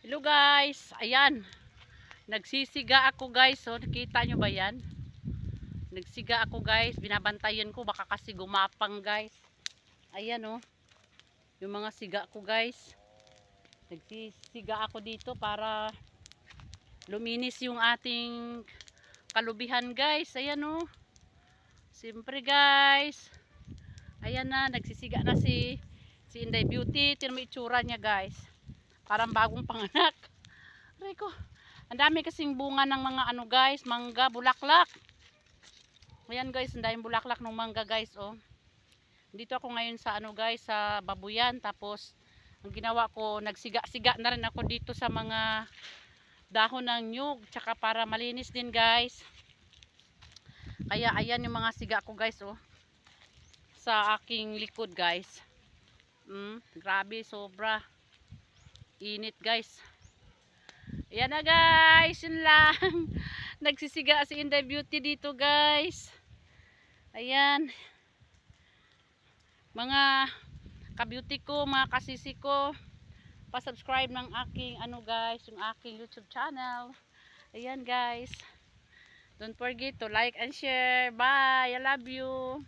Hello guys, ayan, nagsisiga ako guys, so nakita nyo ba yan? Nagsiga ako guys, binabantayan ko baka kasi gumapang guys. Ayan oh, yung mga siga ko guys. Nagsisiga ako dito para luminis yung ating kalubihan guys. Ayan oh, siyempre guys. Ayan na, nagsisiga na si Inday Beauty. Tingnan mo itsura niya guys, parang bagong panganak. Rico, ang dami kasing bunga ng mga ano guys, mangga, bulaklak. Ayan guys, ang daming bulaklak ng mangga guys oh. Dito ako ngayon sa ano guys, sa babuyan. Tapos ang ginawa ko, nagsiga-siga na rin ako dito sa mga dahon ng nyug, tsaka para malinis din guys. Kaya ayan yung mga siga ko guys oh, sa aking likod guys. Grabe, sobra init guys. Ayan na guys, yun lang. Nagsisiga si Inday Beauty dito guys. Ayan, mga ka-beauty ko, mga kasisi ko, pa-subscribe ng aking ano guys, yung aking YouTube channel. Ayan guys, don't forget to like and share. Bye, I love you.